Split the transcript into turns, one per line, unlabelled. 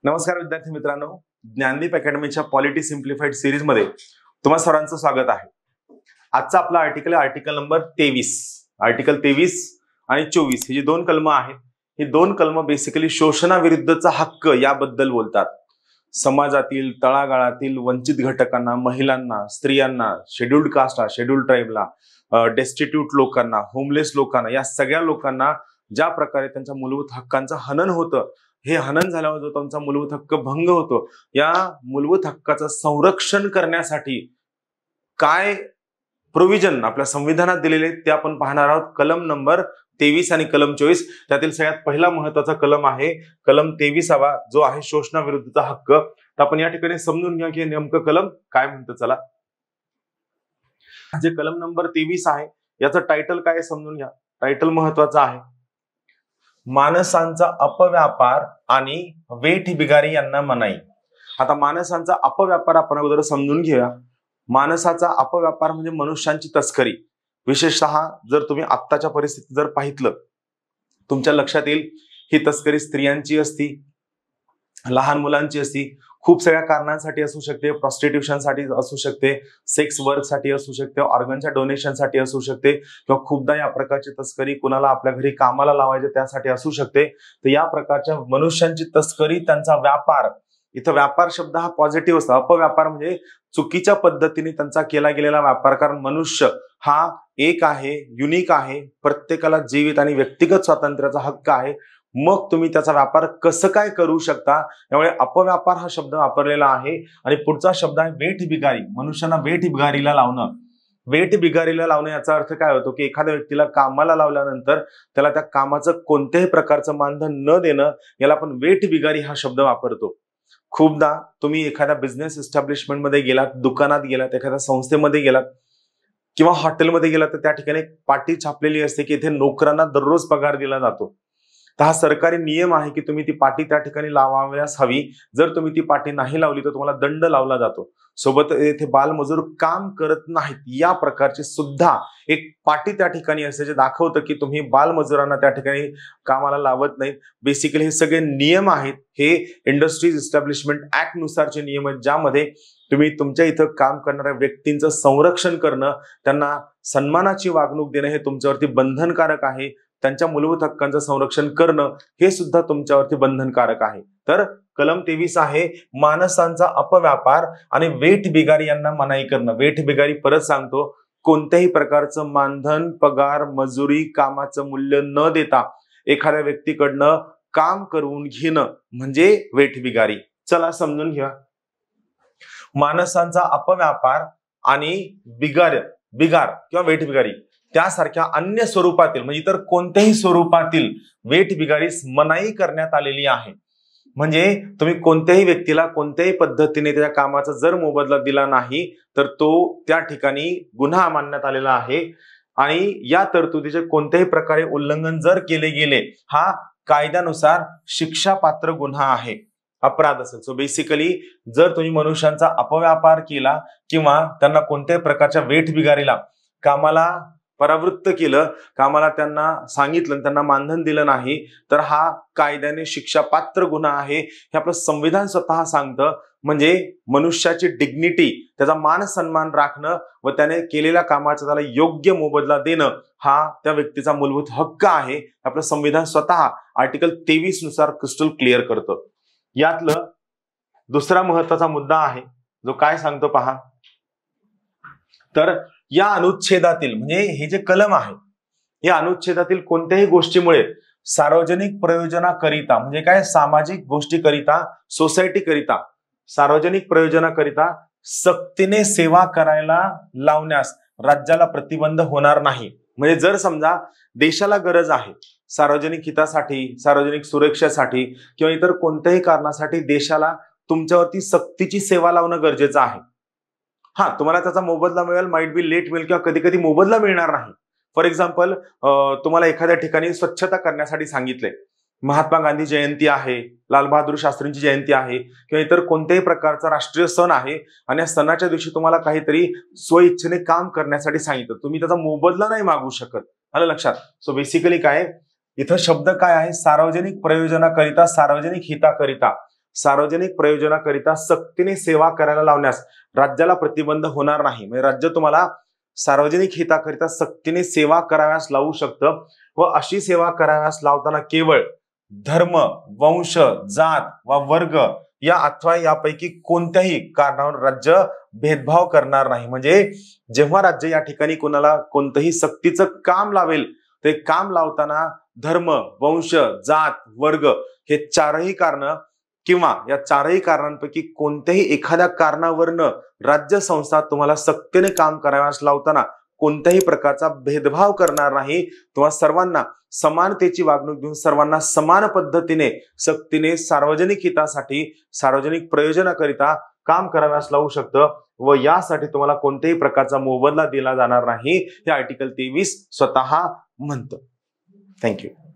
नमस्कार विद्यार्थी मित्रांनो, ज्ञानदीप अकॅडमीच्या पॉलिटी सिम्प्लिफाईड सिरीज मध्ये तुम्हा सर्वांचं स्वागत आहे। आजचा आपला आर्टिकल नंबर 23। आर्टिकल 23 आणि 24 ही जी दोन कलम आहेत, ही दोन कलम बेसिकली शोषणाविरुद्धचा हक्क याबद्दल बोलतात। समाजातील तळागाळातील वंचित घटकांना, महिलांना, स्त्रियांना, शेड्यूल्ड कास्टला, शेड्यूल्ड ट्राईबला, डेस्टिट्यूट लोकांना, होमलेस लोकांना, या सगळ्या लोकांना ज्या प्रकारे त्यांच्या मूलभूत हक्कांचं हनन होतं, हे हनन झाल्यावर जो त्यांचा मूलभूत हक्क भंग होतो, या मूलभूत हक्काचं संरक्षण करण्यासाठी काय प्रोव्हिजन आपल्या संविधानात दिलेले ते आपण पाहणार आहोत। कलम नंबर 23 आणि कलम 24 त्यातील सगळ्यात पहिला महत्वाचा कलम आहे कलम 23वा, जो आहे शोषणाविरुद्धचा हक्क। तर आपण या ठिकाणी समजून घ्या की नेमकं कलम काय म्हणतं। चला, जे कलम नंबर 23 आहे याचं टायटल काय समजून घ्या। टायटल महत्वाचं आहे, माणसांचा अपव्यापार आणि वेठबिगारी यांना मनाई। आता माणसांचा अपव्यापार आपण अगोदर समजून घेऊया। माणसाचा अपव्यापार म्हणजे मनुष्यांची तस्करी। विशेषतः जर तुम्ही आत्ताच्या परिस्थितीत जर पाहितलं, तुमच्या लक्षात येईल ही तस्करी स्त्रियांची असती, लहान मुलांची असती, खूप सगळ्या कारणांसाठी असू शकते। प्रॉस्टिट्यूशन साठी असू शकते, सेक्स वर्क साठी असू शकते, ऑर्गनच्या डोनेशन साठी असू शकते, किंवा खूपदा या प्रकारची तस्करी कुणाला आपल्या घरी कामाला लावायचे त्यासाठी असू शकते। तर या प्रकारच्या मनुष्यांची तस्करी, त्यांचा व्यापार, इथं व्यापार शब्द हा पॉझिटिव्ह असतो। अपव्यापार म्हणजे चुकीच्या पद्धतीने त्यांचा केला गेलेला व्यापार, कारण मनुष्य हा एक आहे, युनिक आहे, प्रत्येकाला जीवित आणि व्यक्तिगत स्वातंत्र्याचा हक्क आहे। मग तुम्ही त्याचा व्यापार कसं काय करू शकता, त्यामुळे अपव्यापार हा शब्द वापरलेला आहे। आणि पुढचा शब्द आहे वेठबिगारी, मनुष्यांना वेठबिगारीला लावणं। वेठबिगारीला लावणं याचा अर्थ काय होतो की एखाद्या व्यक्तीला कामाला लावल्यानंतर त्याला त्या कामाचं कोणत्याही प्रकारचं मानधन न देणं, याला आपण वेठबिगारी हा शब्द वापरतो। खूपदा तुम्ही एखाद्या बिझनेस एस्टॅब्लिशमेंट मध्ये गेलात, दुकानात गेलात, एखाद्या संस्थेमध्ये गेलात किंवा हॉटेलमध्ये गेलात, तर त्या ठिकाणी पाटी छापलेली असते की इथे नोकरांना दररोज पगार दिला जातो। तर हा सरकारी नियम आहे की तुम्ही ती पाटी त्या ठिकाणी लावाव्यास हवी। जर तुम्ही ती पाटी नाही लावली तर तुम्हाला दंड लावला जातो। सोबत येथे बालमजूर काम करत नाहीत या प्रकारची सुद्धा एक पाटी त्या ठिकाणी असते, जे दाखवतं की तुम्ही बालमजुरांना त्या ठिकाणी कामाला लावत नाहीत। बेसिकली हे सगळे नियम आहेत, हे इंडस्ट्रीज एस्टॅब्लिशमेंट ऍक्ट नुसारचे नियम आहेत, ज्यामध्ये तुम्ही तुमच्या इथं काम करणाऱ्या व्यक्तींचं संरक्षण करणं, त्यांना सन्मानाची वागणूक देणं हे तुमच्यावरती बंधनकारक आहे। त्यांच्या मूलभूत हक्कांचं संरक्षण करणं हे सुद्धा तुमच्यावरती बंधनकारक आहे। तर कलम 23 आहे माणसांचा अपव्यापार आणि वेठबिगारी यांना मनाई करणं। वेठबिगारी परत सांगतो, कोणत्याही प्रकारचं मानधन, पगार, मजुरी, कामाचं मूल्य न देता एखाद्या व्यक्तीकडनं काम करून घेणं म्हणजे वेठबिगारी। चला समजून घ्या, माणसांचा अपव्यापार आणि बिगार किंवा वेठबिगारी त्यासारख्या अन्य स्वरूपातील म्हणजे इतर कोणत्याही स्वरूपातील वेठबिगारीस मनाई करण्यात आलेली आहे। म्हणजे तुम्ही कोणत्याही व्यक्तीला कोणत्याही पद्धतीने त्या कामाचा जर मोबदला दिला नाही तर तो त्या ठिकाणी गुन्हा मानण्यात आलेला आहे। आणि या तरतुदीचे कोणत्याही प्रकारे उल्लंघन जर केले गेले, हा कायद्यानुसार शिक्षापात्र गुन्हा आहे, अपराध असेल। सो बेसिकली जर तुम्ही मनुष्यांचा अपव्यापार केला किंवा त्यांना कोणत्याही प्रकारच्या वेठबिगारीला कामाला परावृत्त केलं, कामाला त्यांना सांगितलं, त्यांना मानधन दिलं नाही, तर हा कायद्याने शिक्षापात्र गुन्हा आहे, हे आपलं संविधान स्वतः सांगतं। म्हणजे मनुष्याची डिग्निटी, त्याचा मान सन्मान राखणं व त्याने केलेल्या कामाचा त्याला योग्य मोबदला देणं हा त्या व्यक्तीचा मूलभूत हक्क आहे। आपलं संविधान स्वतः आर्टिकल 23 नुसार क्रिस्टल क्लिअर करतं। यातलं दुसरा महत्वाचा मुद्दा आहे जो काय सांगतो पहा, तर या अनुच्छेदातील म्हणजे हे जे कलम आहे, या अनुच्छेदातील कोणत्याही गोष्टीमुळे सार्वजनिक प्रयोजनाकरिता म्हणजे काय, सामाजिक गोष्टीकरिता, सोसायटीकरिता, सार्वजनिक प्रयोजनाकरिता सक्तीने सेवा करायला लावण्यास राज्याला प्रतिबंध होणार नाही। म्हणजे जर समजा देशाला गरज आहे सार्वजनिक हितासाठी, सार्वजनिक सुरक्षेसाठी किंवा इतर कोणत्याही कारणासाठी देशाला तुमच्यावरती सक्तीची सेवा लावणं गरजेचं आहे। हा, तुम्हाला त्याचा मोबदला मिळेल, माइट बी लेट मिळेल किंवा कधी कधी मोबदला मिळणार नाही। फॉर एक्झाम्पल, तुम्हाला एखाद्या ठिकाणी स्वच्छता करण्यासाठी सांगितले, महात्मा गांधी जयंती आहे, लालबहादूर शास्त्रींची जयंती आहे किंवा इतर कोणत्याही प्रकारचा राष्ट्रीय सण आहे आणि या सणाच्या दिवशी तुम्हाला काहीतरी स्वइच्छेने काम करण्यासाठी सांगितलं, तुम्ही त्याचा मोबदला नाही मागू शकत। आलं लक्षात? सो बेसिकली काय इथं शब्द काय आहे, सार्वजनिक प्रयोजनाकरिता, सार्वजनिक हिताकरिता। सार्वजनिक प्रयोजनाकरिता सक्तीने सेवा करायला लावण्यास राज्याला प्रतिबंध होणार नाही. म्हणजे राज्य तुम्हाला सार्वजनिक हिताकरिता सक्तीने सेवा कराव्यास लावू शकतं व अशी सेवा कराव्यास लावताना केवळ धर्म, वंश, जात वा वर्ग या अथवा यापैकी कोणत्याही कारणावर राज्य भेदभाव करणार नाही. म्हणजे जेव्हा राज्य या ठिकाणी कोणाला कोणतंही सक्तीचं काम लावेल ते काम लावताना धर्म, वंश, जात, वर्ग हे चारही कारण किंवा या चारही कारणांपैकी कोणत्याही एखाद्या कारणावरनं राज्य संस्था तुम्हाला सक्तीने काम कराव्यास लावताना कोणत्याही प्रकारचा भेदभाव करणार नाही. तुम्हा सर्वांना समानतेची वागणूक देऊन सर्वांना समान पद्धतीने सक्तीने सार्वजनिक हितासाठी सार्वजनिक प्रयोजनाकरिता काम कराव्यास लावू शकतं व यासाठी तुम्हाला कोणत्याही प्रकारचा मोबदला दिला जाणार नाही हे आर्टिकल 23 स्वतः म्हणतं. थँक्यू.